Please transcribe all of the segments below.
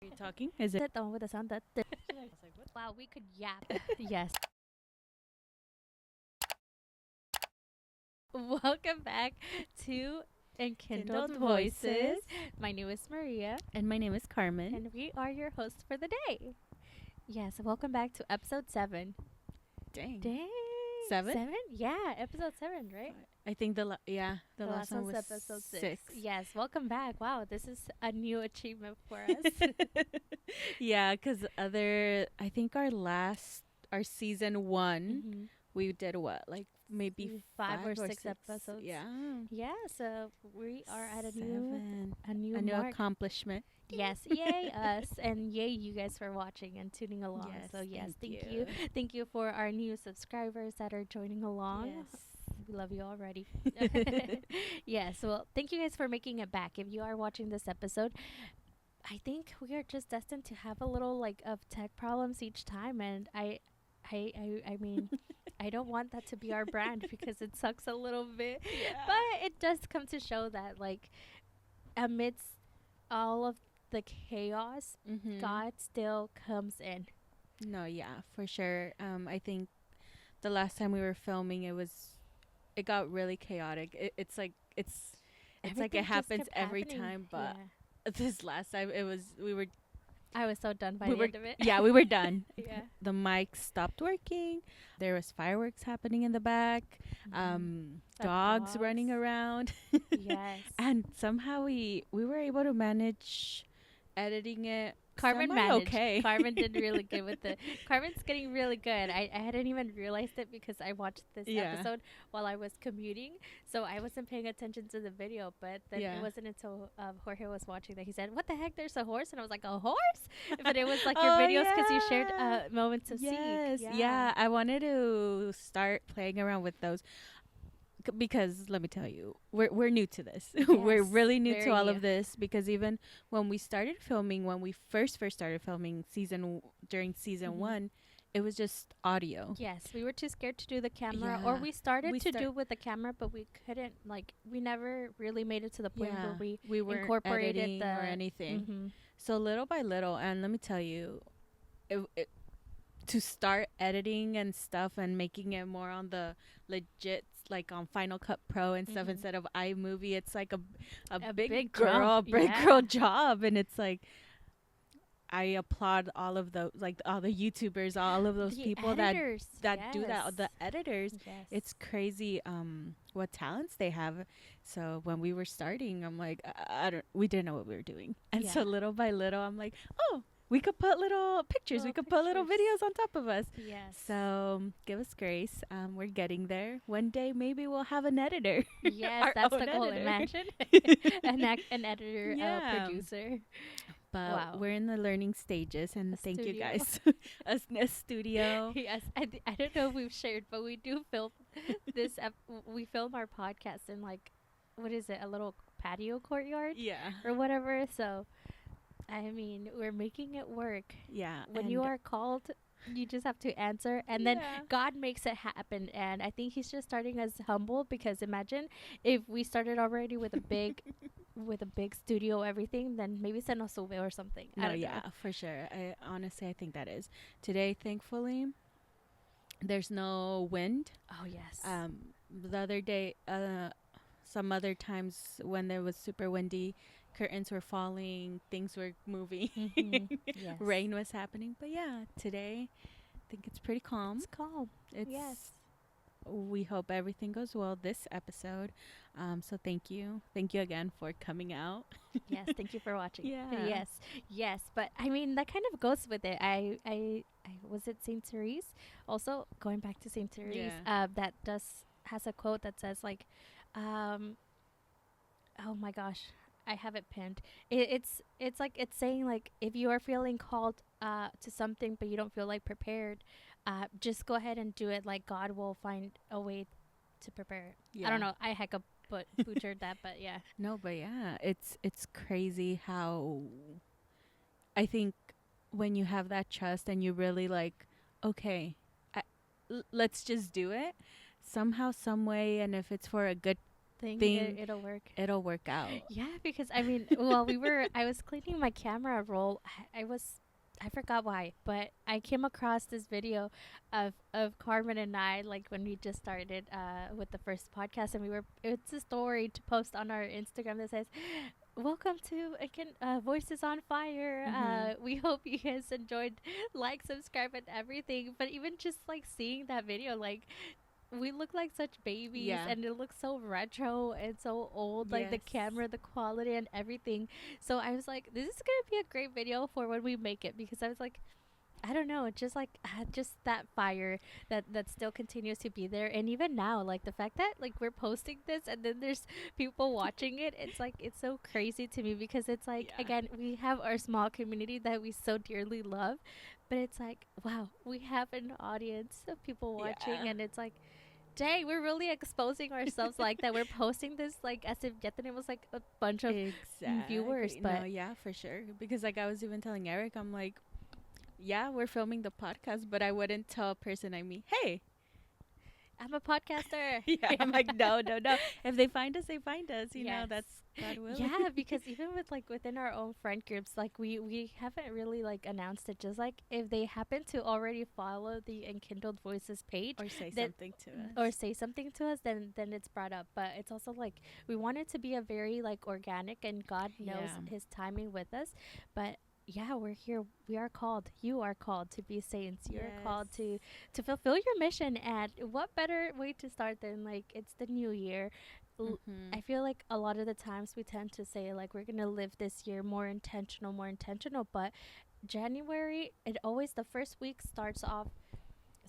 Are you talking? Is it? Sit down with the sound that. Wow, we could yap. Yes. Welcome back to Enkindled Kindled Voices. Voices. My name is Maria, And my name is Carmen. and we are your hosts for the day. Yes, welcome back to episode 7. Dang. Dang. 7? 7? Yeah, episode 7, right? I think the last one one's was episode 6. 6. Yes, welcome back. Wow, this is a new achievement for us. Yeah, because I think our season 1, Mhm. we did what? Like maybe Maybe 5 or or 6 6 episodes. Yeah. Yeah, so we are at a 7. new A new mark. accomplishment. Yes, yay us, and yay you guys for watching and tuning along. Yes, So yes, thank thank you. thank you for our new subscribers that are joining along. Yes. We love you already. Yes, well, thank you guys for making it back. If you are watching this episode, I think we are just destined to have a little like of tech problems each time, and I mean, I don't want that to be our brand because it sucks a little bit, but it does come to show that like amidst all of the chaos, Mm-hmm. God still comes in. No, yeah, for sure. I think the last time we were filming, it got really chaotic. It's like Everything it just happens kept every happening. time, but Yeah. this last time I was so done by we the were end of it. yeah, we were done. Yeah. The mic stopped working. There was fireworks happening in the back. The Dogs running around. Yes. And somehow we were able to manage editing it. Carmen semi managed. okay. Carmen did really good with it. Carmen's getting really good. I hadn't even realized it because I watched this Yeah. episode while I was commuting, so I wasn't paying attention to the video. But then Yeah. it wasn't until Jorge was watching that he said, "What the heck? There's a horse," and I was like, "A horse?" But it was like your Oh, videos because you shared yeah. moments of Yes, Seek. yeah. I wanted to start playing around with those because let me tell you, we're new to this. We're Yes, really new very to all new. of this because even when we started filming, when we first started filming during season Mhm. 1, it was just audio. Yes, we were too scared to do the camera, or Yeah. we started We to start- do with the camera, but we couldn't. Like, we never really made it to the point where Yeah, we weren't incorporated editing the or anything. Mhm. So little by little, and let me tell you, to start editing and stuff and making it more on the legit, like on Final Cut Pro and stuff Mhm. instead of iMovie, it's like a A big, big girl, jump, big yeah. girl job, and it's like I applaud all of those, like all the YouTubers, all of those The people editors, that do that, yes. the editors. Yes. It's crazy what talents they have. So when we were starting, I'm like, we didn't know what we were doing, and so Yeah. little by little, I'm like, oh, we could put little pictures, we Little could put little pictures. videos on top of us. Yes. So give us grace. We're getting there. One day maybe we'll have an editor. Yes, Our that's own the goal. editor. Imagine an editor, Yeah. producer. But Wow. we're in the learning stages, and A thank you studio. guys. A studio. Yes, I don't know if we've shared, but we do film this. We film our podcast in like, what is it? A little patio courtyard Yeah. or whatever. So, I mean, we're making it work. Yeah. When you and- are called, you just have to answer, and then Yeah. God makes it happen. And I think He's just starting us humble because imagine if we started already with a big, with a big studio, everything, then maybe se nos sube or something. I No, don't yeah, know. for sure. I think that is. Today, thankfully, there's no wind. Oh yes. The other day, some other times when there was super windy, curtains were falling, things were moving, Mhm. Yes. rain was happening. But yeah, today, I think it's pretty calm. It's calm. It's Yes. We hope everything goes well this episode. So thank you again for coming out. Yes, thank you for watching. Yeah. Yes, but I mean that kind of goes with it. I was it Saint Therese. Also going back to Saint Therese, Yeah. that has a quote that says like, um, oh my gosh, I have it pinned. It's like it's saying like if you are feeling called to something but you don't feel like prepared, just go ahead and do it. Like God will find a way to prepare it. I don't know. I heck but butchered that, but yeah. No, but yeah, it's crazy how I think when you have that trust and you really like, okay, let's just do it somehow, some way, and if it's for a good thing, thing, it'll work. it'll work out. Yeah, because I mean, I was cleaning my camera roll. I forgot why, but I came across this video of Carmen and I, like when we just started with the first podcast, and it's a story to post on our Instagram that says, "Welcome to Voices on Fire. Mhm. We hope you guys enjoyed, like, subscribe, and everything." But even just like seeing that video, like we look like such babies, Yeah. and it looks so retro and so old, like the Yes. camera, the quality, and everything. So I was like, this is gonna be a great video for when we make it, because I was like, I don't know, just like just that fire that still continues to be there. And even now, like the fact that like we're posting this and then there's people watching it, it's like it's so crazy to me, because it's like, Yeah. again, we have our small community that we so dearly love, but it's like, wow, we have an audience of people watching, Yeah. and it's like, dang, we're really exposing ourselves like that. We're posting this like as if yesterday was like a bunch of viewers, Exactly. No, but yeah, for sure. Because like I was even telling Eric, I'm like, yeah, we're filming the podcast, but I wouldn't tell a person I meet, hey. I'm a podcaster. Yeah, I'm like, no, no, no. If they find us, they find us. You know, Yes. that's God willing. Yeah, because even with like within our own friend groups, like we haven't really like announced it. Just like if they happen to already follow the Enkindled Voices page, Or say then something to us. or say something to us, then it's brought up. But it's also like we want it to be a very like organic, and God knows Yeah. His timing with us. But yeah, we're here. We are called. You are called to be saints. You're called Yes. to fulfill your mission. And what better way to start than like it's the new year? I Mhm. feel like a lot of the times we tend to say like we're gonna live this year more intentional, but January, it always, the first week starts off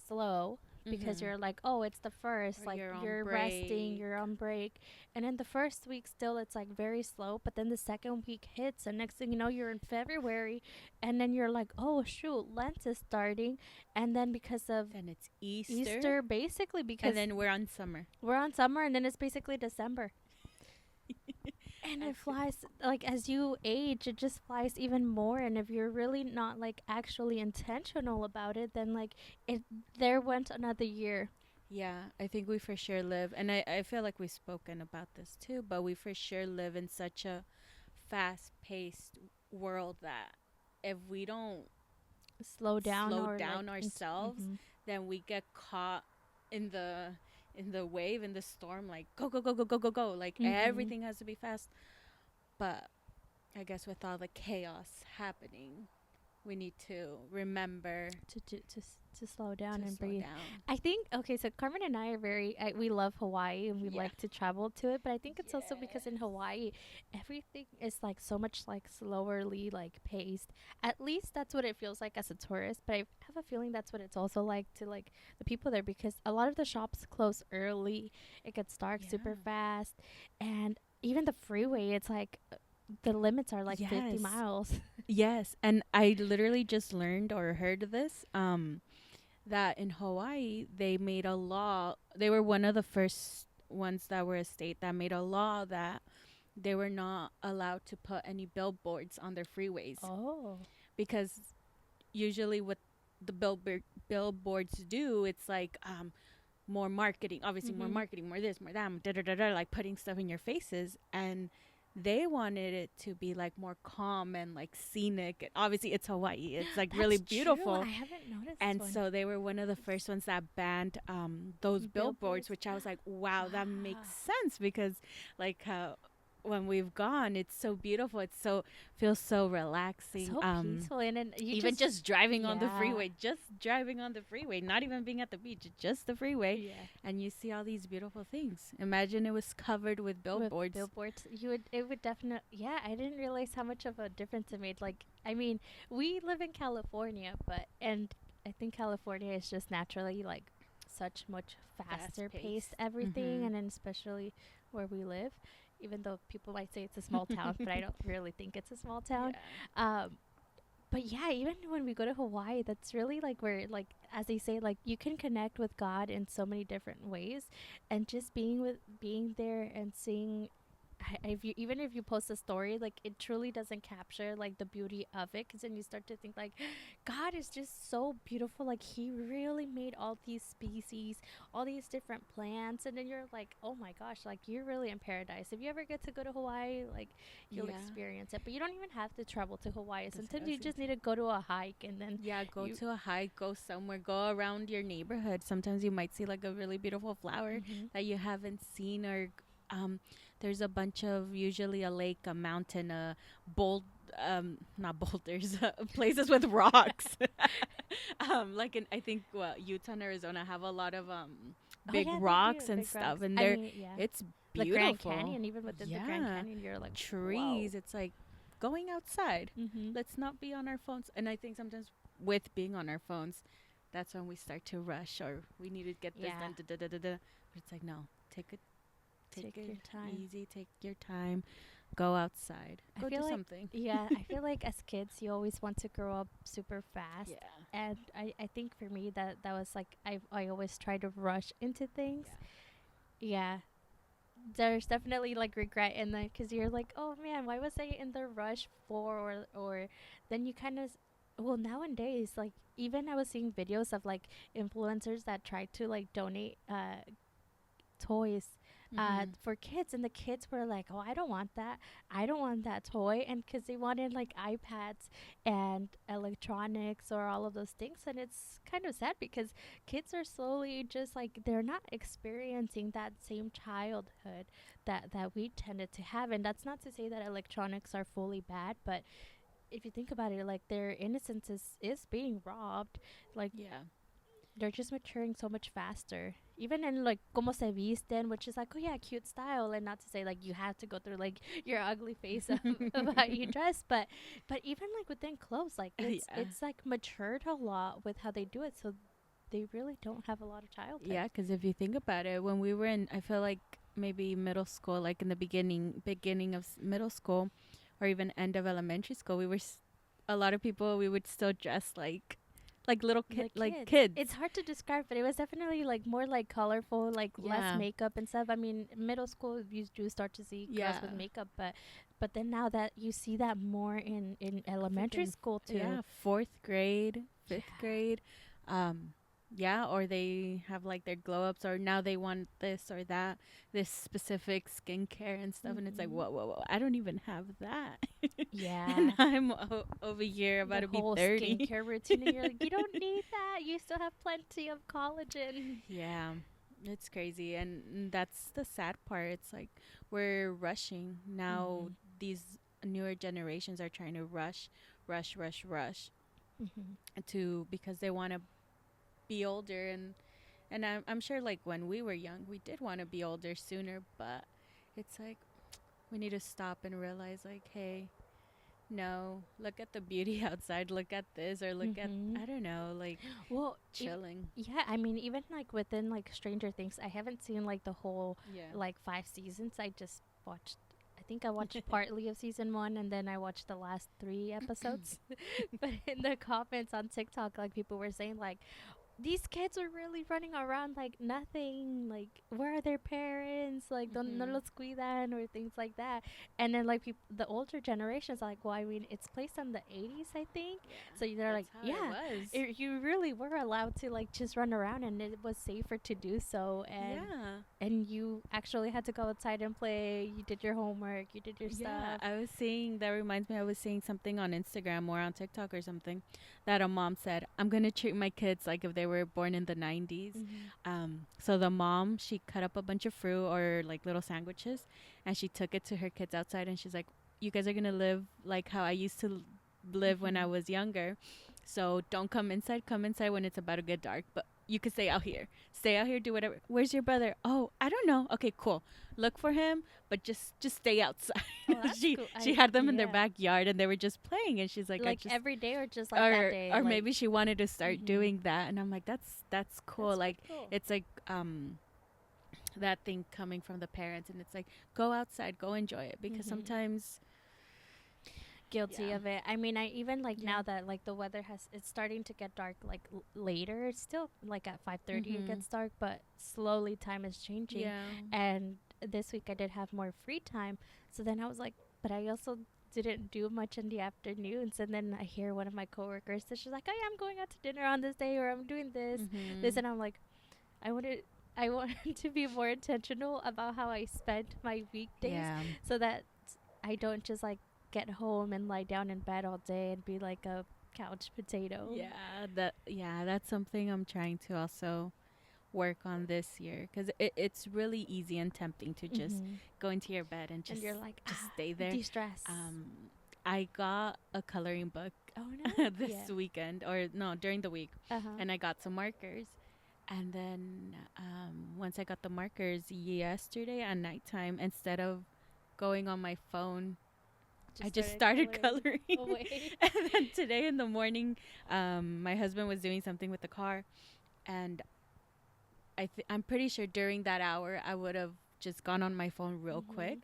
slow, because Mhm. you're like, oh, it's the first, Or like you're on you're resting, break. you're on break. And then the first week still it's like very slow, but then the second week hits, and next thing you know you're in February, and then you're like, oh shoot, Lent is starting. And then because of Then it's Easter. Easter, basically, because And then we're on summer. we're on summer, and then it's basically December. And I it feel- flies, like as you age, it just flies even more. And if you're really not like actually intentional about it, then like it there went another year. Yeah, I think we for sure live, and I feel like we've spoken about this too, but we for sure live in such a fast paced world that if we don't Slow down, slow or down like ourselves, then we get caught in the wave, in the storm, like go go go go go go go, like mm-hmm. everything has to be fast. But I guess with all the chaos happening, we need to remember To slow down to and slow breathe. down. I think, okay, so Carmen and I are we love Hawaii, and we Yeah. like to travel to it, but I think it's also because in Yes. Hawaii everything is like so much like slowerly like paced. At least that's what it feels like as a tourist, but I have a feeling that's what it's also like to like the people there, because a lot of the shops close early. It gets dark super Yeah. fast, and even the freeway, it's like the limits are like 50 Yes. miles. Yes, and I literally just learned or heard this that in Hawaii they made a law. They were one of the first ones that were a state that made a law that they were not allowed to put any billboards on their freeways, Oh. because usually what the billboards do, it's like more marketing, obviously more Mhm. marketing, more this, more that, da, da, da, da, like putting stuff in your faces. And they wanted it to be like more calm and like scenic. And obviously, it's Hawaii. It's like really That's true. I beautiful. haven't noticed And one. so they were one of the first ones that banned those billboards, Billboards. which I was like, wow, that makes Wow. sense, because like when we've gone, it's so beautiful. It's so feels so relaxing. So peaceful, and then you Even just driving on the yeah. freeway, just driving on the freeway, not even being at the beach, just the freeway, Yeah. and you see all these beautiful things. Imagine it was covered with billboards. With billboards, it would definitely, yeah, I didn't realize how much of a difference it made. Like, I mean, we live in California, and I think California is just naturally like such much faster paced Fast-paced. everything, Mhm. and then especially where we live, even though people might say it's a small town, but I don't really think it's a small town. Yeah. Um, but yeah, even when we go to Hawaii, that's really like where, like, as they say, like you can connect with God in so many different ways, and just being there and seeing if you even if you post a story, like it truly doesn't capture like the beauty of it, because then you start to think like God is just so beautiful, like he really made all these species, all these different plants, and then you're like, oh my gosh, like you're really in paradise. If you ever get to go to Hawaii, like you'll Yeah. experience it. But you don't even have to travel to Hawaii. That's what I Sometimes was you gonna just say. need to go to a hike, and then Yeah, go you to a hike, go somewhere, go around your neighborhood. Sometimes you might see like a really beautiful flower mm-hmm. that you haven't seen, or um, there's a bunch of usually a lake, a mountain, a bold, not boulders, places with rocks. Like in I think Utah and Arizona have a lot of Oh big yeah, they do rocks and big stuff, rocks. and I they're mean, yeah, it's the Grand beautiful. Canyon. Even within the Grand Yeah, Canyon, you're like, whoa. trees. It's like going outside. Mm-hmm. Let's not be on our phones. And I think sometimes with being on our phones, that's when we start to rush or we need to get this Yeah, done. Da, da, da, da, da. But it's like no, take take it your time. easy, take your time, go outside, I go do feel like, something. yeah, I feel like as kids, you always want to grow up super fast. Yeah, And I think for me, that was like, I always try to rush into things. yeah, Yeah, there's definitely like regret in that, because you're like, oh man, why was I in the rush for? Or then you kind of, well, nowadays, like, even I was seeing videos of like influencers that try to like donate toys mm-hmm. for kids, and the kids were like, oh, I don't want that, I don't want that toy, and because they wanted like iPads and electronics or all of those things. And it's kind of sad because kids are slowly just like, they're not experiencing that same childhood that we tended to have. And that's not to say that electronics are fully bad, but if you think about it, like their innocence is being robbed. Like Yeah, they're just maturing so much faster. Even in like como se visten, which is like, oh yeah, cute style, and not to say like you have to go through like your ugly face of how you dress, but even like within clothes, like yeah, it's like matured a lot with how they do it, so they really don't have a lot of childhood. yeah. Because if you think about it, when we were in, I feel like maybe middle school, like in the beginning of middle school, or even end of elementary school, a lot of people we would still dress like little The like kids. kids. It's hard to describe, but it was definitely like more like colorful, like less Yeah, makeup and stuff. I mean, middle school you do start to see girls yeah. with makeup, but then now that you see that more in elementary Freaking school too. yeah, fourth grade, fifth Yeah. grade, um, yeah, or they have like their glow ups, or now they want this or that, this specific skincare and stuff, and it's like Mhm. whoa, whoa, whoa! I don't even have that, and Yeah. I'm over here about The to be whole 30. skincare routine, and you're like, you don't need that. You still have plenty of collagen. Yeah, it's crazy, and that's the sad part. It's like we're rushing now. Mhm. These newer generations are trying to rush Mhm. to because they want to be older, and I'm sure like when we were young, we did want to be older sooner, but it's like we need to stop and realize like, hey, no, look at the beauty outside. Look at this, or look at Mhm. I don't know, like Well, chilling. yeah, I mean, even like within like Stranger Things, I haven't seen like the whole Yeah. like 5 seasons. I just watched. I think I watched partly of season one, and then I watched the last 3 episodes. But in the comments on TikTok, like people were saying like, these kids are really running around like nothing. Like, where are their parents? Like, don't no Mhm. los cuidan or things like that. And then like the older generations are like, well, I mean, it's placed on the 80s, I think. Yeah. So they're like, That's how it yeah, was. you really were allowed to like just run around, and it was safer to do so. Yeah. And you actually had to go outside and play. You did your homework. You did your Yeah, stuff. I was seeing that reminds me I was seeing something on Instagram or on TikTok or something that a mom said, I'm going to treat my kids like if they were born in the 90s. Mm-hmm. So the mom, she cut up a bunch of fruit or like little sandwiches and she took it to her kids outside and she's like, you guys are going to live like how I used to live when I Mm-hmm. was younger. So don't come inside. Come inside when it's about to get dark. But you could stay out here. Stay out here, do whatever. Where's your brother? Oh, I don't know. Okay, cool. Look for him, but just stay outside. Oh, that's she cool. she had them in their Yeah. backyard and they were just playing and she's like I Like just every day, or just like that day? or Like, maybe she wanted to start mm-hmm. doing that and I'm like that's cool. That's Like quite cool. it's like that thing coming from the parents and it's like go outside, go enjoy it because Mm-hmm. sometimes Guilty yeah. of it. I mean, I even like Yeah. now that like the weather has, it's starting to get dark like later. It's still like at 5:30 it Mhm. gets dark, but slowly time is changing. Yeah. And this week I did have more free time. So then I was like, but I also didn't do much in the afternoons. And then I hear one of my coworkers that she's like, oh yeah, I'm going out to dinner on this day, or I'm doing this, Mhm. and I'm like, I wanted. I want to be more intentional about how I spend my weekdays Yeah. so that I don't just like get home and lie down in bed all day and be like a couch potato. Yeah, that's something I'm trying to also work on this year because it's really easy and tempting to just Mm-hmm. go into your bed and And you're like, just stay there. de stress. I got a coloring book Oh no. this Yeah. weekend, or no, during the week, Uh huh. and I got some markers. And then once I got the markers yesterday at nighttime, instead of going on my phone, I Just just started started coloring coloring. away. And then today in the morning, my husband was doing something with the car, and I'm pretty sure during that hour I would have just gone on my phone real Mm-hmm. quick.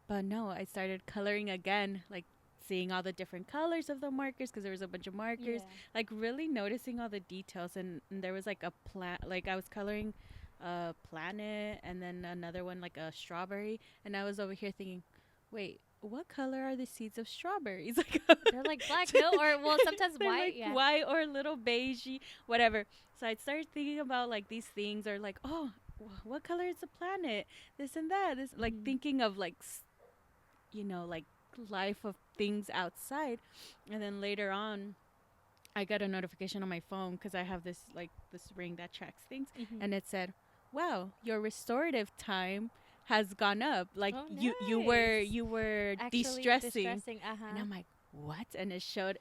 But no, I started coloring again, like seeing all the different colors of the markers because there was a bunch of markers, Yeah. like really noticing all the details. And there was like a plant, like I was coloring a planet and then another one like a strawberry. And I was over here thinking, wait, what color are the seeds of strawberries? Like, They're like black, no, or well, sometimes they're white. like Yeah. white or a little beigey, whatever. So I started thinking about like these things, or like, oh, what color is the planet? This and that. This, like Mm-hmm. thinking of like like life of things outside. And then later on, I got a notification on my phone because I have this ring that tracks things, Mm-hmm. and it said, "Wow, your restorative time has gone up. Like Oh, you nice. were Actually, de-stressing." distressing. Uh And huh. I'm like, "What?" And it showed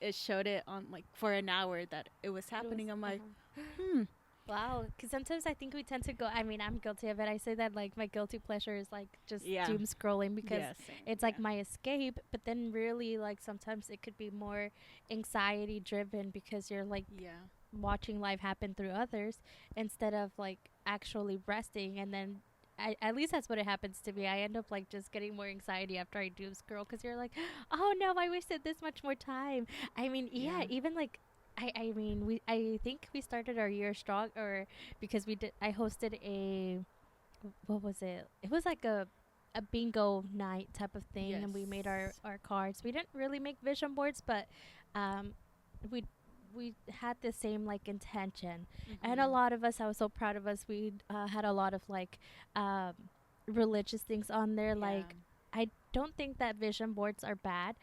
it on like for an hour that it was It was. happening. I'm Uh like, huh. "Hmm, Wow, because sometimes I think we tend to go. I mean, I'm guilty of it. I say that like my guilty pleasure is like just yeah, doom scrolling because yeah, same, it's like yeah, my escape. But then really, like sometimes it could be more anxiety driven because you're like yeah, watching life happen through others instead of like actually resting. And then at least that's what it happens to me. I end up like just getting more anxiety after I doom scroll because you're like, oh no, I wasted this much more time. I mean, yeah, yeah, even like I mean I think we started our year strong, or because we did I hosted a, what was it? It was like a bingo night type of thing, yes, and we made our cards. We didn't really make vision boards, but um we we had the same like intention. And a mm-hmm. lot of us, I was so proud of us, we had a lot of like um religious things on there. Yeah, Like, I don't think that vision boards are bad.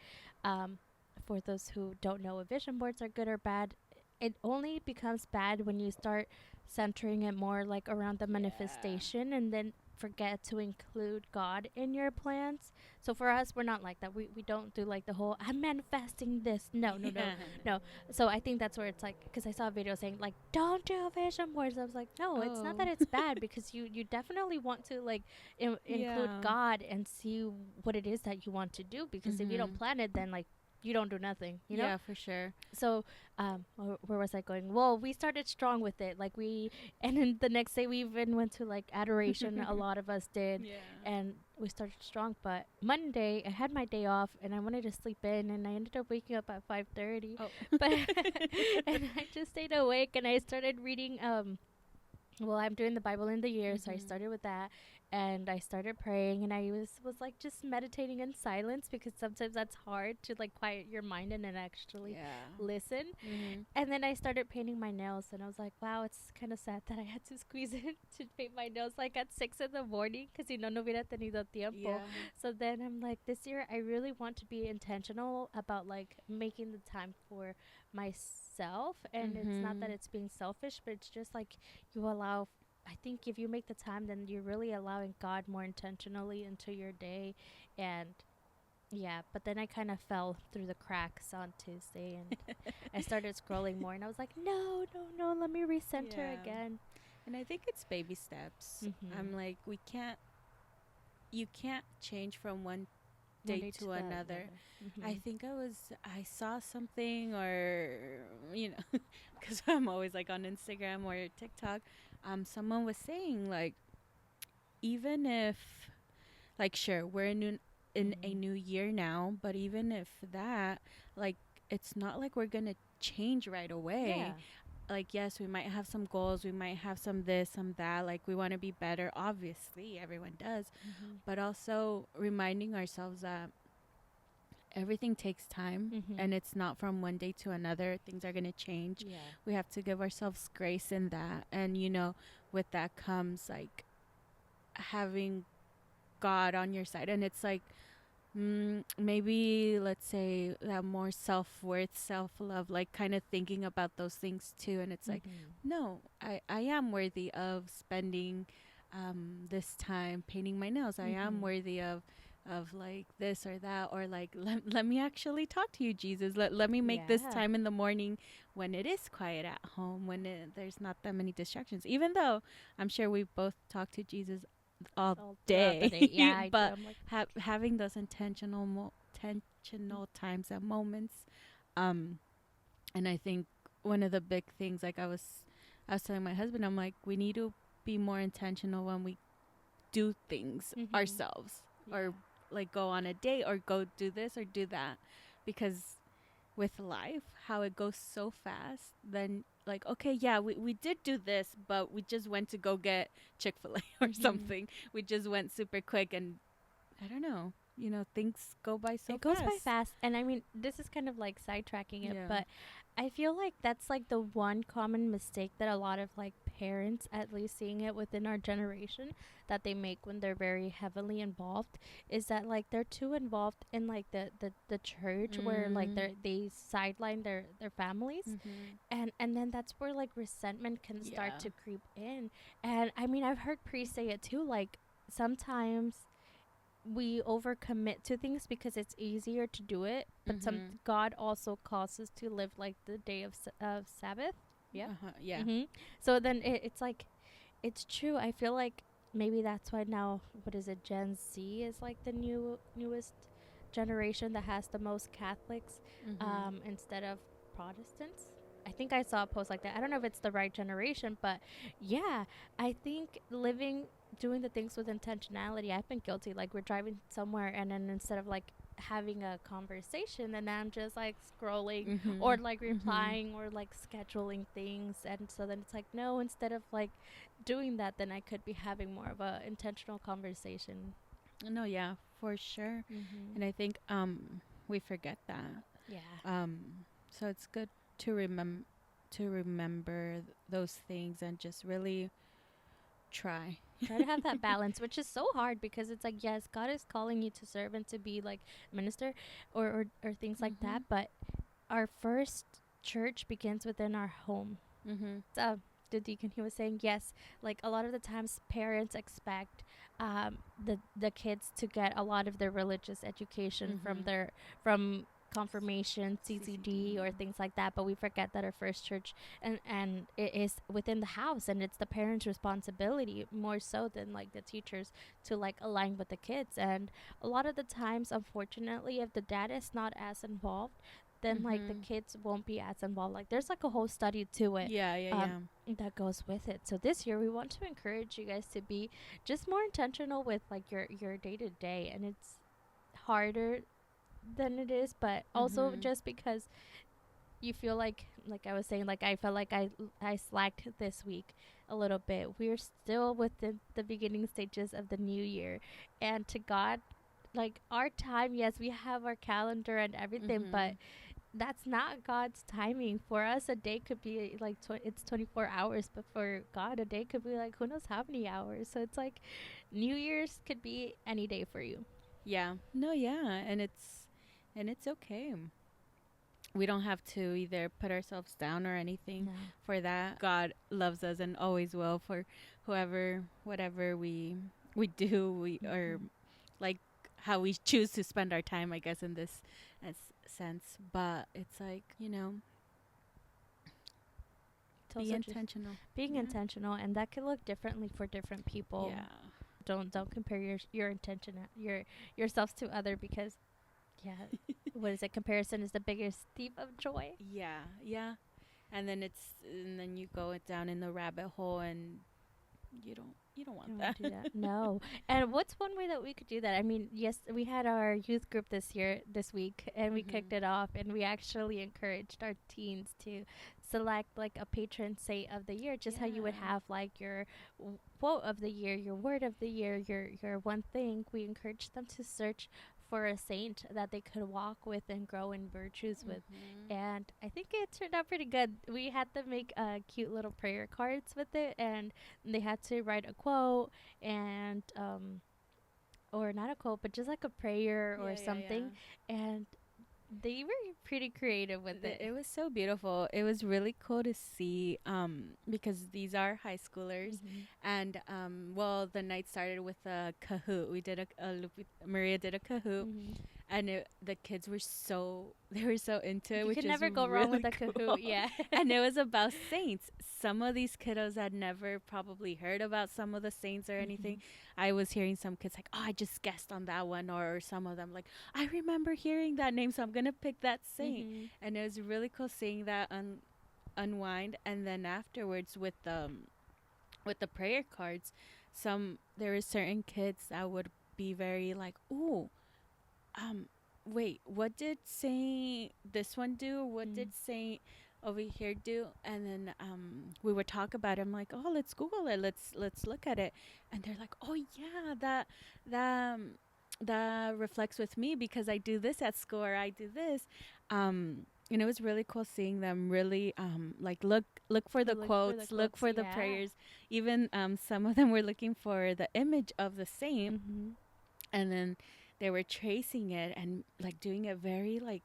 um for those who don't know if vision boards are good or bad, it only becomes bad when you start centering it more like around the yeah, manifestation and then forget to include God in your plans. So for us, we're not like that. We don't do like the whole I'm manifesting this. No, no, no, yeah. no. So I think that's where it's like, because I saw a video saying like don't do vision boards. I was like, no, it's not that Oh, it's bad, because you definitely want to like include yeah. God and see what it is that you want to do. Because if you don't Mhm. plan it, then like you don't do nothing, you know? Yeah, for sure. So where was I going? Well, we started strong with it, like we, and then the next day we even went to like adoration, a lot of us did, Yeah. and we started strong. But Monday I had my day off and I wanted to sleep in, and I ended up waking up at 5:30. Oh. But and I just stayed awake and I started reading. Well, I'm doing the Bible in the year, so I Mhm. started with that, and I started praying, and I was like just meditating in silence, because sometimes that's hard to like quiet your mind and then actually Yeah. listen. Mhm. And then I started painting my nails, and I was like, wow, it's kind of sad that I had to squeeze in to paint my nails like at 6 in the morning, because no hubiera tenido tiempo. Yeah. So then I'm like, this year I really want to be intentional about like making the time for myself. And it's not that Mhm. it's being selfish, but it's just like you allow. I think if you make the time, then you're really allowing God more intentionally into your day. And yeah, but then I kind of fell through the cracks on Tuesday, and I started scrolling more, and I was like, no, no, no, let me recenter Yeah. again. And I think it's baby steps. Mm-hmm. I'm like, you can't change from one One day day to to the another. another. I Mm-hmm. think I saw something, or because I'm always like on Instagram or TikTok. Someone was saying like, even if, like, sure, we're in a Mm-hmm. new year now, but even if that, like, it's not like we're gonna change right Yeah. away. like, yes, we might have some goals, we might have some this, some that, like we want to be better. Obviously, everyone does, Mhm. but also reminding ourselves that everything takes time Mhm. and it's not from one day to another. Things are going to change. Yeah. We have to give ourselves grace in that. And, with that comes like having God on your side. And it's like, maybe let's say that more self-worth, self-love, like kind of thinking about those things too. And it's like, Mhm. no, I am worthy of spending this time painting my nails. I am Mhm. worthy of like this or that, or like let me actually talk to you, Jesus. Let me make this Yeah. time in the morning when it is quiet at home, when there's not that many distractions, even though I'm sure we both talk to Jesus all All throughout the day. day. Yeah, I do. But I'm like, having those intentional times and moments, um and I think one of the big things, like I was telling my husband, I'm like, we need to be more intentional when we do things mhm. ourselves, or Yeah. like go on a date or go do this or do that, because with life, how it goes so fast, then like, okay, yeah, we did do this, but we just went to go get Chick-fil-A or Mhm. something. We just went super quick, and I don't know, things go by so It goes by fast. fast, and I mean, this is kind of like sidetracking it, Yeah. but I feel like that's like the one common mistake that a lot of like parents, at least seeing it within our generation, that they make when they're very heavily involved, is that like they're too involved in like the church, where like Mm. they sideline their families, Mhm. and then that's where like resentment can start Yeah. to creep in. And I mean, I've heard priests say it too, like sometimes we overcommit to things because it's easier to do it, but some Mhm. God also calls us to live like the day of Sabbath. Yep. Yeah. So then it's like, it's true. I feel like maybe that's why now, what is it, Gen Z is like the newest generation that has the most Catholics, Mhm. instead of Protestants. I think I saw a post like that. I don't know if it's the right generation, but yeah, I think doing the things with intentionality. I've been guilty. Like we're driving somewhere, and then instead of like having a conversation, and I'm just like scrolling or Mhm. like Mhm. replying or like scheduling things. And so then it's like, no, instead of like doing that, then I could be having more of a intentional conversation. No, yeah, for sure. Mm-hmm. And I think we forget that. Yeah. So it's good to remember those things and just really try. Try to have that balance, which is so hard because it's like, yes, God is calling you to serve and to be like minister, or things like that, Mhm. but our first church begins within our home. Mhm. So the deacon, he was saying, yes, like a lot of the times parents expect the kids to get a lot of their religious education from Mhm. from confirmation, CCD, CCD. or things like that, but we forget that our first church and it is within the house, and it's the parents' responsibility more so than like the teachers to like align with the kids. And a lot of the times, unfortunately, if the dad is not as involved, then like the Mhm. kids won't be as involved. Like there's like a whole study to it, Yeah, yeah, um, yeah. that goes with it. So this year we want to encourage you guys to be just more intentional with like your day to day, and it's harder than it is, but also Mhm. just because you feel like I was saying, like I felt like I slacked this week a little bit. We're still within the beginning stages of the new year, and to God, like our time, yes, we have our calendar and everything, but Mhm. that's not God's timing. For us, a day could be like it's 24 hours, but for God, a day could be like who knows how many hours. So it's like New Year's could be any day for you. Yeah. No, yeah, and it's okay. We don't have to either put ourselves down or anything No. for that. God loves us and always will, for whoever, whatever we do, we or Mm-hmm. like how we choose to spend our time, I guess, in this sense. But it's like, It's be also just intentional. being Yeah. intentional, and that can look differently for different people. Yeah. Don't compare your intention yourselves to other, because yeah, what is it? Comparison is the biggest thief of joy. Yeah. Yeah. And then you go down in the rabbit hole, and you don't I want don't that. want to do that. No. And what's one way that we could do that? I mean, yes, we had our youth group this week, and we kicked Mhm. it off, and we actually encouraged our teens to select like a patron saint of the year, just how you would Yeah. have like your quote of the year, your word of the year, your one thing. We encourage them to search for a saint that they could walk with and grow in virtues with. Mhm. And I think it turned out pretty good. We had them make cute little prayer cards with it, and they had to write a quote and or not a quote, but just like a prayer or Yeah, yeah, yeah. something. And they were pretty creative with it. It was so beautiful. It was really cool to see because these are high schoolers, Mm-hmm. and well, the night started with a Kahoot. We did Maria did a Kahoot, Mm-hmm. and the kids were so they were so into it, You which could is never go wrong with really a cool. Kahoot, yeah. And it was about saints. Some of these kiddos had never probably heard about some of the saints or anything. Mm-hmm. I was hearing some kids like, "Oh, I just guessed on that one," or some of them like, "I remember hearing that name, so I'm gonna pick that saint." Mm-hmm. And it was really cool seeing that unwind. And then afterwards with the prayer cards, there were certain kids that would be very like, "Ooh, um wait, what did Saint this one do? What Mm-hmm. did Saint over here do?" And then we would talk about it. I'm like, "Oh, let's Google it. Let's look at it." And they're like, "Oh yeah, that that reflects with me because I do this at school or I do this." And it was really cool seeing them really like look for the Look for the quotes, look quotes, for the yeah. prayers. Even some of them were looking for the image of the saint, Mm-hmm. and then they were tracing it and like doing it very like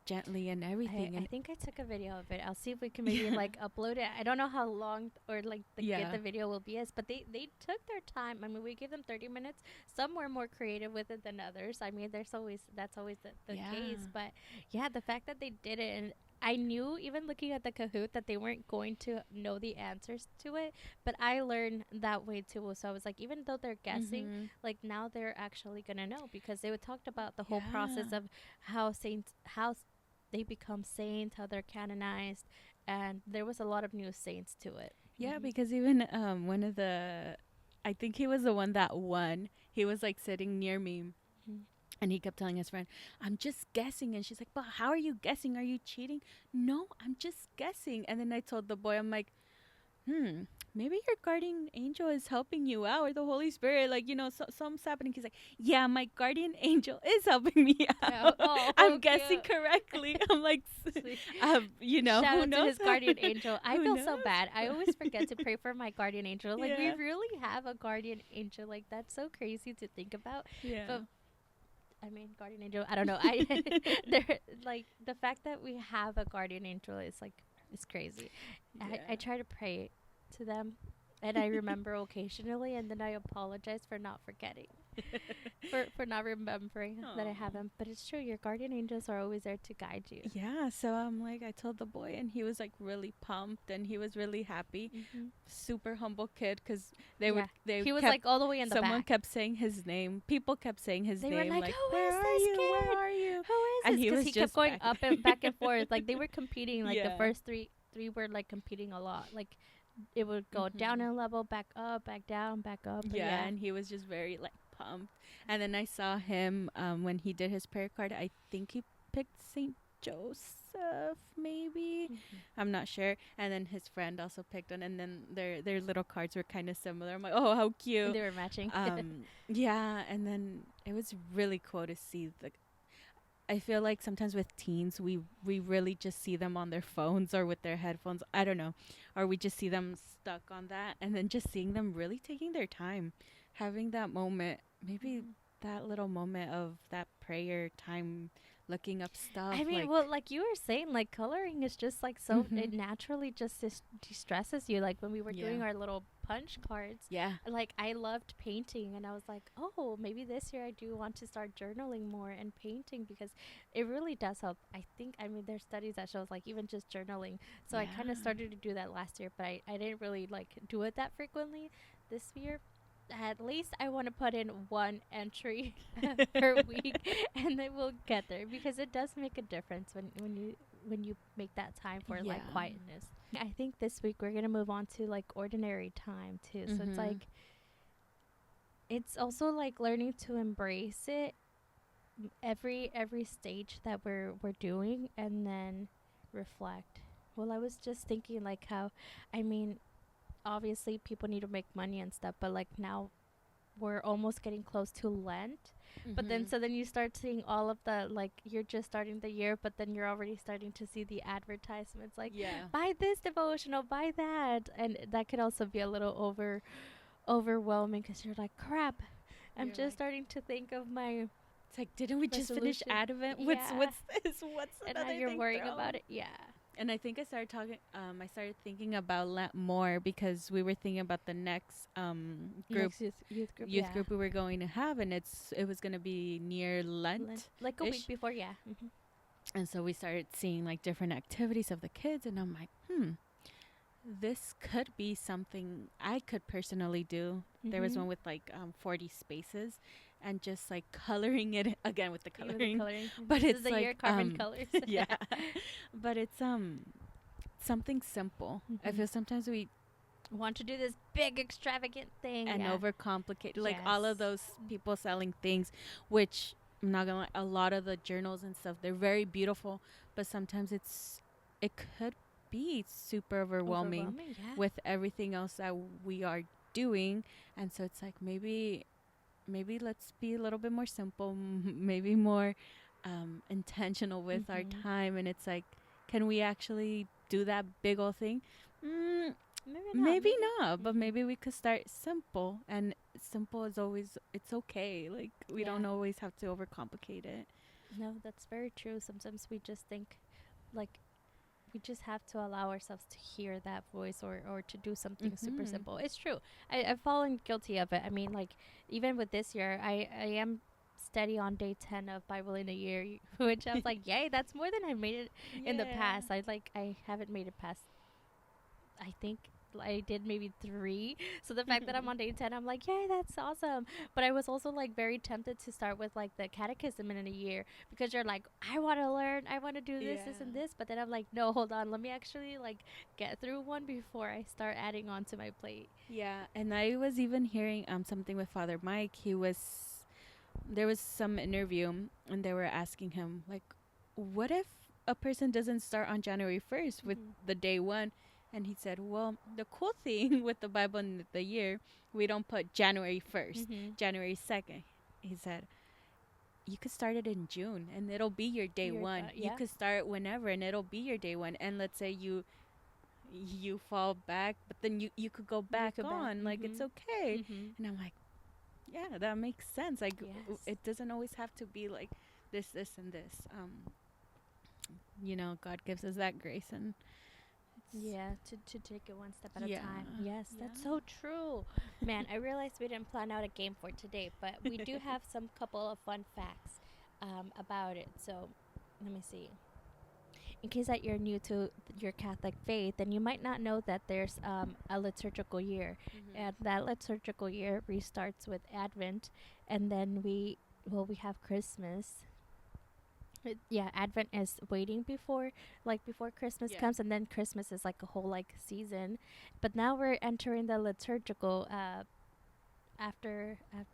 gently and I, everything. I And think I took a video of it. I'll see if we can maybe yeah, like upload it. I don't know how long or like the good yeah, the video will be as, but they took their time. I mean, we gave them 30 minutes. Some were more creative with it than others. I mean, that's always the case. yeah, But yeah, the fact that they did it, and I knew even looking at the Kahoot that they weren't going to know the answers to it, but I learned that way too. So I was like, even though they're guessing, mhm, like now they're actually gonna know because they would talked about the whole process yeah, of how they become saints, how they're canonized, and there was a lot of new saints to it. yeah. Mm-hmm. Because even one of the, I think he was the one that won. He was like sitting near me. Mm-hmm. And he kept telling his friend, "I'm just guessing." And she's like, "But how are you guessing? Are you cheating?" "No, I'm just guessing." And then I told the boy, I'm like, maybe your guardian angel is helping you out, or the Holy Spirit, like, something's happening. He's like, "Yeah, my guardian angel is helping me Oh, out." I'm oh, guessing cute. correctly. I'm like, Sweet. Shout who out to knows? his guardian angel. I Who feel so knows? bad. I always forget to pray for my guardian angel. Like we Yeah, really have a guardian angel. Like that's so crazy to think about. yeah, But I mean, guardian angel. I don't know. I they're like the fact that we have a guardian angel is like it's crazy. I yeah. try to pray to them, and I remember occasionally, and then I apologize for not forgetting, for not remembering that I have Oh. them. But it's true. Your guardian angels are always there to guide you. Yeah, so I'm like, I told the boy, and he was like really pumped, and he was really happy. Mm-hmm. Super humble kid, because Yeah, they he was kept like all the way in the someone back. kept saying his name. People kept saying his They were name, like, like, "Who "Where is are this you? Where kid? are you?" Who is And this?" he Because was he kept just going back up and back and forth. Like they were competing. Like the yeah. first three were like competing a lot. Like it would go down Mhm. in level, back up, back down, back up. But Yeah, yeah. and he was just very like pumped. And then I saw him when he did his prayer card. I think he picked Saint Joseph, maybe. Mm-hmm. I'm not sure. And then his friend also picked one, and then their little cards were kind of similar. I'm like, "Oh, how cute." They were matching. Yeah, and then it was really cool to see the. I feel like sometimes with teens, we really just see them on their phones or with their headphones. I don't know, or we just see them stuck on that, and then just seeing them really taking their time, having that moment, maybe Mhm. that little moment of that prayer time, looking up stuff I mean, like. well, like you were saying, like coloring is just like so. It Mhm. naturally just de-stresses you. Like when we were Yeah. doing our little punch cards, Yeah. like I loved painting, and I was like, oh, maybe this year I do want to start journaling more and painting because it really does help. I think. I mean, there's studies that shows like even just journaling. So I kind of Yeah. started to do that last year, but I didn't really like do it that frequently this year. At least I want to put in one entry per week, and then we'll get there because it does make a difference when you make that time for like Yeah. quietness. I think this week we're gonna move on to like ordinary time too. So it's Mhm. like it's also like learning to embrace it every stage that we're doing, and then reflect. Well, I was just thinking like how, I mean, obviously people need to make money and stuff, but like now we're almost getting close to Lent. But then Mhm. so then you start seeing all of the like you're just starting the year, but then you're already starting to see the advertisements like Yeah. buy this devotional, buy that, and that could also be a little overwhelming because you're like crap. I'm You're just like, starting to think of my it's like, didn't we just finish resolution. Advent? Yeah, What's this? What's and now another you're thing worrying about thrown? it. Yeah. And I think I started thinking about Lent more because we were thinking about the next Next youth group. youth Yeah. group we were going to have, and it was gonna be near Lent, Lent like a week ish. before. Yeah. Hmm. And so we started seeing like different activities of the kids, and I'm like, this could be something I could personally do. There was Hmm. one with like 40 spaces, and just like coloring it again with the With the coloring, coloring. but This is it's the year like carbon colors. yeah, but it's something simple. I Hmm. feel sometimes we Want to do this big extravagant thing. and Yeah. overcomplicate, like Yes. all of those people selling things, which I'm not gonna lie, a lot of the journals and stuff, they're very beautiful, but sometimes it could be super overwhelming Overwhelming. Yeah. with everything else that we are doing. And so it's like maybe let's be a little bit more simple, maybe more intentional with our Hmm. time. And it's like, can we actually do that big old thing? mm, Maybe not. Maybe Maybe. not, but Hmm. maybe we could start simple. And simple is always, it's okay. Like, we Yeah. don't always have to overcomplicate it. No, that's very true. Sometimes we just think, like, we just have to allow ourselves to hear that voice or to do something super Mm-hmm. simple. It's true. I've fallen guilty of it. I mean, like, even with this year, I am steady on day 10 of Bible in a year, which I was like, yay, that's more than I made it in the Yeah. past. I haven't made it past, I think I did maybe three. So the fact that I'm on day 10, I'm like, yay, that's awesome. But I was also like very tempted to start with like the catechism in a year because you're like, I want to learn, I want to do this, and Yeah. this. But then I'm like, no, hold on. Let me actually like get through one before I start adding on to my plate. Yeah. And I was even hearing something with Father Mike. There was some interview, and they were asking him like, what if a person doesn't start on January 1st with Hmm. the day one? And he said, well, the cool thing with the Bible and the year, we don't put January 1st, Hmm. January 2nd. He said, you could start it in June and it'll be your day You're one. You yeah. could start whenever and it'll be your day one. And let's say you fall back, but then you could go You back go back. on. Like, it's Hmm. okay. Hmm. And I'm like, yeah, that makes sense. Like, Yes. it doesn't always have to be like this, and this. God gives us that grace, and it's Yeah, to take it one step at a yeah, time. Yes, that's yeah. so true. Man, I realized we didn't plan out a game for today, but we do have some couple of fun facts about it. So let me see. In case that you're new to your Catholic faith, then you might not know that there's a liturgical year, Mhm. and that liturgical year restarts with Advent, and then we have Christmas. Yeah, Advent is waiting before Christmas Yeah. comes, and then Christmas is like a whole like season. But now we're entering the liturgical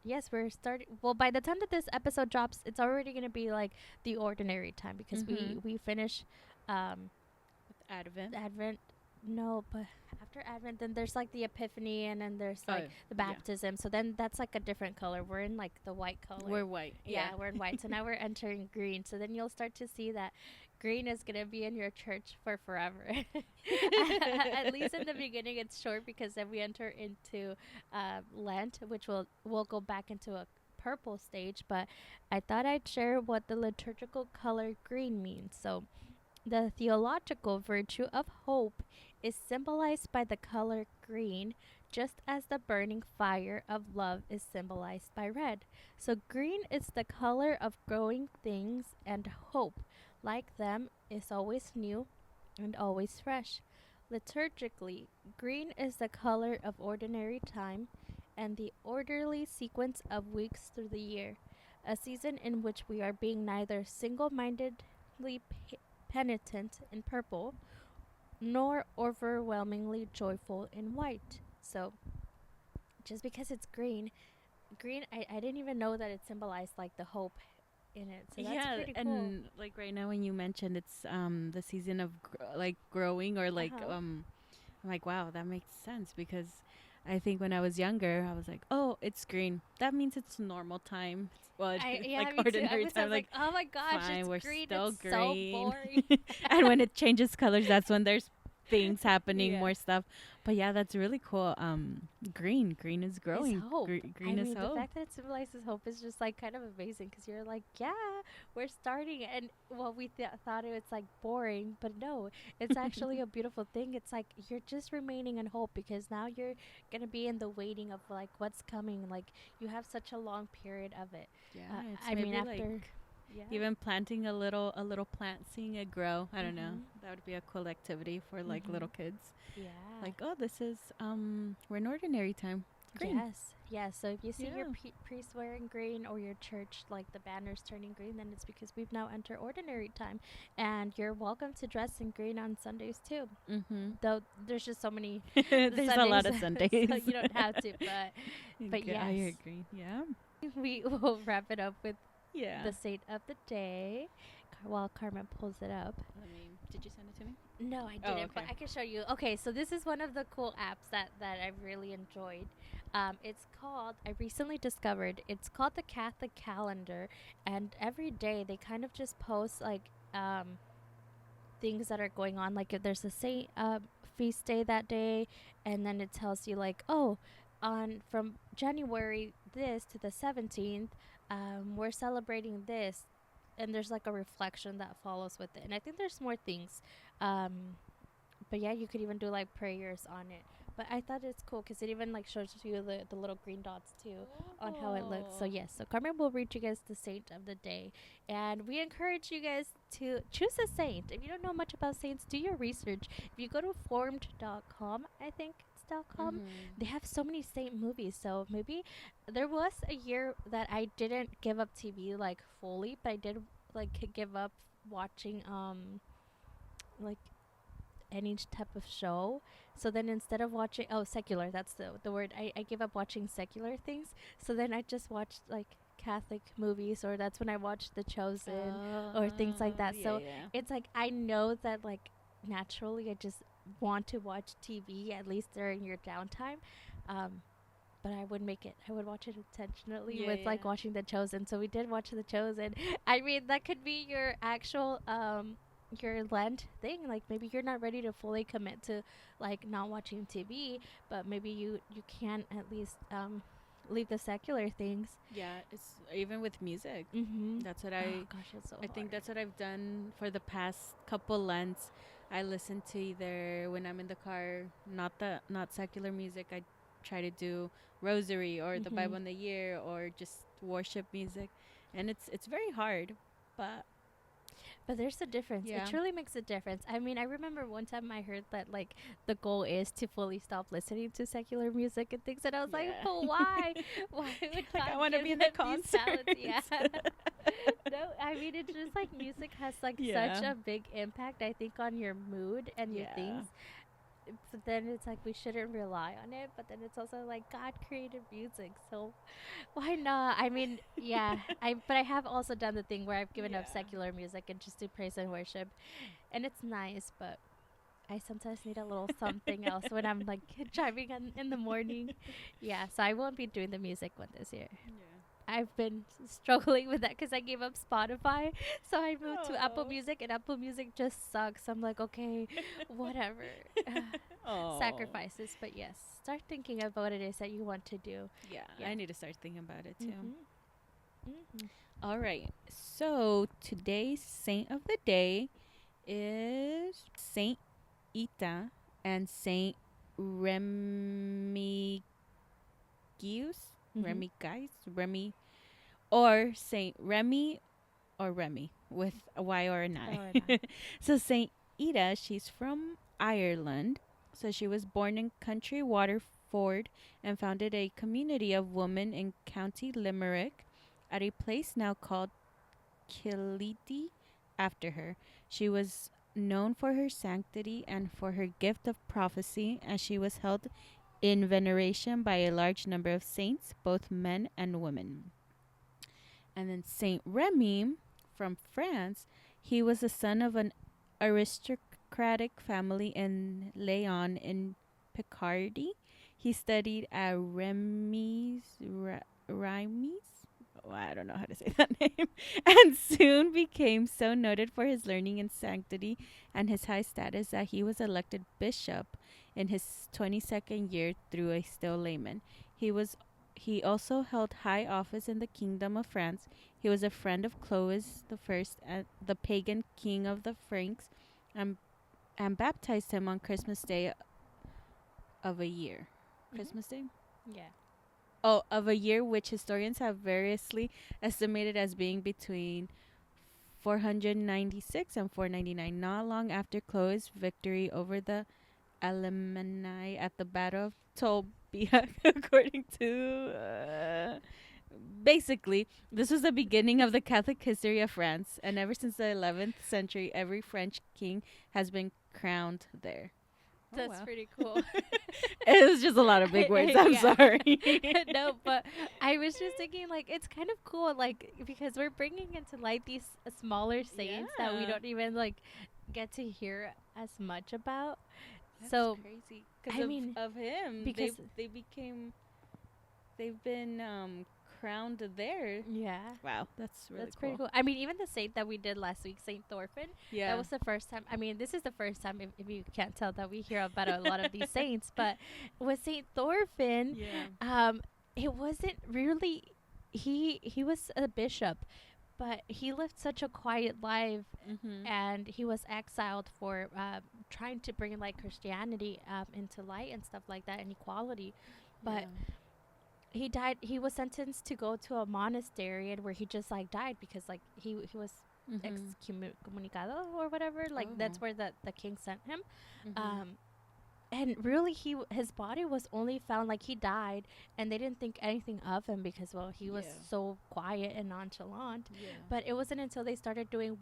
yes, we're starting. Well, by the time that this episode drops, it's already gonna be like the ordinary time because we Mhm. we finish um With Advent. Advent. No, but after Advent, then there's like the Epiphany, and then there's Oh, like the yeah. baptism. So then that's like a different color. We're in like the white color. We're white. Yeah, Yeah. we're in white. So now we're entering green. So then you'll start to see that green is gonna be in your church for forever. At least in the beginning, it's short because then we enter into Lent, which will go back into a purple stage. But I thought I'd share what the liturgical color green means. So the theological virtue of hope is symbolized by the color green, just as the burning fire of love is symbolized by red. So, green is the color of growing things, and hope, like them, is always new and always fresh. Liturgically, green is the color of ordinary time and the orderly sequence of weeks through the year, a season in which we are being neither single mindedly penitent in purple, nor overwhelmingly joyful in white. So, just because it's green, I didn't even know that it symbolized like the hope. in it. So that's Yeah, pretty cool. and like right now when you mentioned it's the season of like growing or Uh like huh. I'm like, wow, that makes sense because I think when I was younger, I was like, oh, it's green. That means it's normal time. Well, it's Yeah, like me too. ordinary I time. was Like, like, oh my gosh, fine, it's we're green. still It's so green. boring. And when it changes colors, that's when there's things happening, Yeah. more stuff. But yeah, that's really cool. Green is Is growing. hope. I Green is mean, the hope. fact that it symbolizes hope is just like kind of amazing because you're like, yeah, we're starting. And well, we thought it was like boring, but no, it's actually a beautiful thing. It's like you're just remaining in hope because now you're going to be in the waiting of like what's coming. Like you have such a long period of it. Yeah, it's I mean, maybe like after, yeah. even planting a little plant, seeing it grow. I don't know. Mm-hmm. That would be a cool activity for like Mm-hmm. little kids. Yeah. Like, oh, this is we're in ordinary time. Green. Yes, yes. So if you see your Yeah. priest wearing green or your church, like the banners turning green, then it's because we've now entered ordinary time. And you're welcome to dress in green on Sundays too. Mhm. Though there's just so many There's a Sundays, lot of so Sundays. you don't have to. But I yes, agree. Yeah. we will wrap it up with Yeah. the saint of the day while Carmen pulls it up. Let me. Did you send it to me? No, I Oh, didn't, but okay. I can show you. Okay, so this is one of the cool apps that I've really enjoyed. It's called, I recently discovered, it's called the Catholic Calendar, and every day they kind of just post like things that are going on. Like if there's a saint feast day that day, and then it tells you like, oh, on from January this to the 17th, we're celebrating this, and there's like a reflection that follows with it. And I think there's more things. Um, but yeah, you could even do like prayers on it. But I thought it's cool because it even like shows you the little green dots too on how it looks. So Oh. yes, so Carmen will read you guys the saint of the day, and we encourage you guys to choose a saint. If you don't know much about saints, do your research. If you go to formed.com, I think it's .com, Mhm. they have so many saint movies. So maybe there was a year that I didn't give up TV like fully, but I did like give up watching like any type of show. So then instead of watching, oh, secular, that's the word. I gave up watching secular things. So then I just watched like Catholic movies, or that's when I watched The Chosen or things like that. Yeah, So yeah. it's like I know that like naturally I just want to watch TV at least during your downtime. Um, but I would make it. I would watch it intentionally Yeah, with like yeah. watching The Chosen. So we did watch The Chosen. I mean, that could be your actual your Lent thing. Like maybe you're not ready to fully commit to like not watching TV, but maybe you can at least leave the secular things. Yeah, it's even with music. Mhm. That's what Oh gosh, it's so I hard. think that's what I've done for the past couple Lents. I listen to either when I'm in the car, not secular music. I try to do rosary or the Bible Mhm. in the year or just worship music, and it's very hard, but But there's a difference. It yeah, truly makes a difference. I mean, I remember one time I heard that like the goal is to fully stop listening to secular music and things, and I was like, yeah. but why? Why would Like I God want to give be in the them these concert. talents? Yeah. No, I mean it's just like music has like such Yeah, a big impact. I think on your mood and your yeah, things. But then it's like we shouldn't rely on it. But then it's also like God created music, so why not? I mean, yeah, but I have also done the thing where I've given up yeah. secular music and just do praise and worship, and it's nice, but I sometimes need a little something else when I'm like driving in the morning. Yeah, so I won't be doing the music one this year. Yeah. I've been struggling with that because I gave up Spotify, so I moved to Apple Oh. Music, and Apple Music just sucks. I'm like, okay, whatever. Oh. Sacrifices, but yes, start thinking of what it is that you want to do. Yeah, Yeah. I need to start thinking about it too. Mhm. Mhm. All right. So today's saint of the day is Saint Ita and Saint Remigius, Mhm. Remigius, Remy, or Saint Remy or Remy with a Y or an I. Or not. So Saint Ida, she's from Ireland. So she was born in Country Waterford and founded a community of women in County Limerick at a place now called Killedy after her. She was known for her sanctity and for her gift of prophecy, and she was held in veneration by a large number of saints, both men and women. And then Saint Remy from France, he was the son of an aristocratic family in Leon in Picardy. He studied at Reims. Oh, I don't know how to say that name. And soon became so noted for his learning and sanctity and his high status that he was elected bishop in his 22nd year through a still layman. He was he also held high office in the kingdom of France. He was a friend of Clovis the First, the pagan king of the Franks, and, and baptized him on Christmas Day of a year. Mm-hmm. Christmas Day? Yeah. Oh, of a year which historians have variously estimated as being between 496 and 499, not long after Chloe's victory over the Alemanni at the Battle of Tolbiac, according to. Basically, this was the beginning of the Catholic history of France, and ever since the 11th century, every French king has been crowned there. Oh, That's wow. pretty cool. It was just a lot of big words. I'm Yeah. sorry. No, but I was just thinking, like, it's kind of cool, like, because we're bringing into light these smaller saints that we Yeah. don't even, like, get to hear as much about. That's So, crazy. I Because mean, of him, because, they've been crowned there. yeah. Wow, that's really That's pretty cool. cool. I mean, even the saint that we did last week, Saint Thorfinn, Yeah. that was the first time. I mean, this is the first time, if you can't tell, that we hear about a lot of these saints. But with Saint Thorfinn, Yeah. it wasn't really. He was a bishop, but he lived such a quiet life, Mhm. and he was exiled for trying to bring like Christianity into light and stuff like that and equality. But Yeah. he died. He was sentenced to go to a monastery, and where he just like died because like he was Mhm. excommunicado or whatever. Like Oh. that's where the king sent him. Mhm. Um, and really his body was only found, like, he died, and they didn't think anything of him because, well, he was Yeah. so quiet and nonchalant. Yeah. But it wasn't until they started doing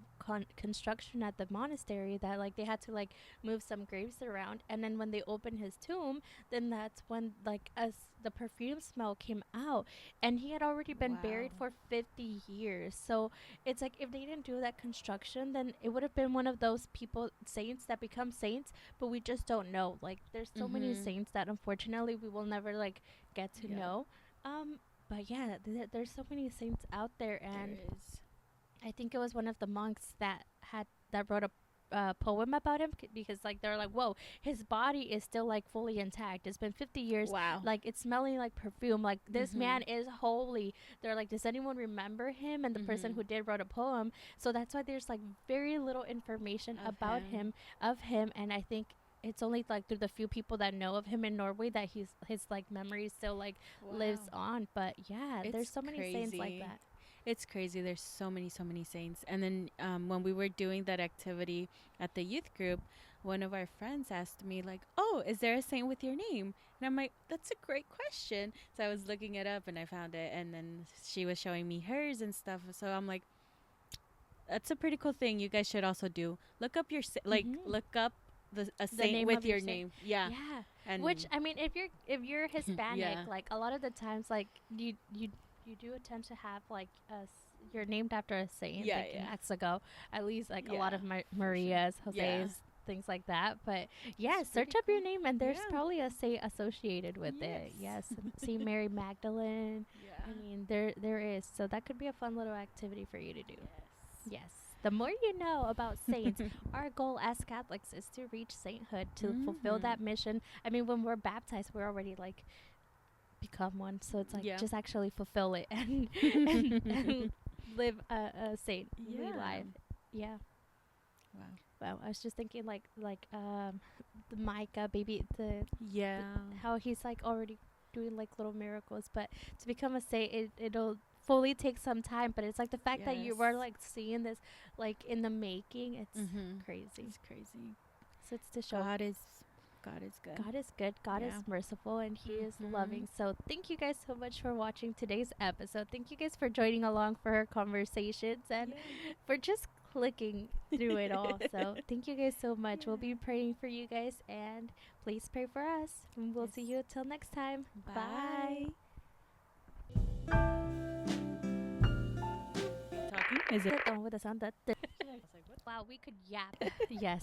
construction at the monastery that, like, they had to, like, move some graves around, and then when they opened his tomb, then that's when, like, as the perfume smell came out, and he had already been buried Wow. for 50 years. So it's like, if they didn't do that construction, then it would have been one of those people, saints, that become saints, but we just don't know. Like, there's so many Mhm. saints that unfortunately we will never, like, get to Yeah. know. But yeah, there's so many saints out there, and There is. I think it was one of the monks that wrote a poem about him, because, like, they're like, whoa, his body is still, like, fully intact. It's been 50 years. Wow. Like, it's smelling like perfume. Like, this man Mhm. is holy. They're like, does anyone remember him? And the person Mhm. who did wrote a poem. So that's why there's, like, very little information Of about him. him, of him. And I think it's only, like, through the few people that know of him in Norway that his like memory still, like, lives Wow. on. But yeah, there's It's so many saints like crazy. that. It's crazy. There's so many saints. And then when we were doing that activity at the youth group, one of our friends asked me like, "Oh, is there a saint with your name?" And I'm like, "That's a great question." So I was looking it up and I found it, and then she was showing me hers and stuff. So I'm like, "That's a pretty cool thing. You guys should also do. Look up your Mm-hmm. look up a The saint name with of your your saint. name. Yeah, Yeah. and Which, I mean, if you're Hispanic, yeah, like, a lot of the times, like, you do tend to have, like, you're named after a saint, yeah, like, in yeah, Mexico, at least, like, a lot yeah, of for sure. Marias, Yeah, Jose's, things like that. But yeah, it's search pretty up your cool. name, and there's Yeah. probably a saint associated with it. Yes. Yes, Saint Mary Magdalene. I Yeah. mean, there is. So that could be a fun little activity for you to do. Yes. Yes. The more you know about saints, our goal as Catholics is to reach sainthood, to fulfill Mhm. that mission. I mean, when we're baptized, we're already, like, become one. So it's like, Yeah. just actually fulfill it, and live a saintly Yeah. life. Yeah. Wow. Well, I was just thinking, the Micah baby, the Yeah. how he's, like, already doing, like, little miracles, but to become a saint, it'll fully take some time. But it's like the fact that you Yes. were, like, seeing this, like, in the making. It's Mhm. crazy. It's crazy. So it's to show God is good. God is good, God is Yeah. merciful, and He is Mhm. loving. So thank you guys so much for watching today's episode. Thank you guys for joining along for our conversations, and Yeah. for just clicking through it all. So thank you guys so much. We'll be praying for you guys, and please pray for us. And we'll see Yes. you until next time. Bye. Bye. Is it? With the sound that. Wow, we could yap. Yes.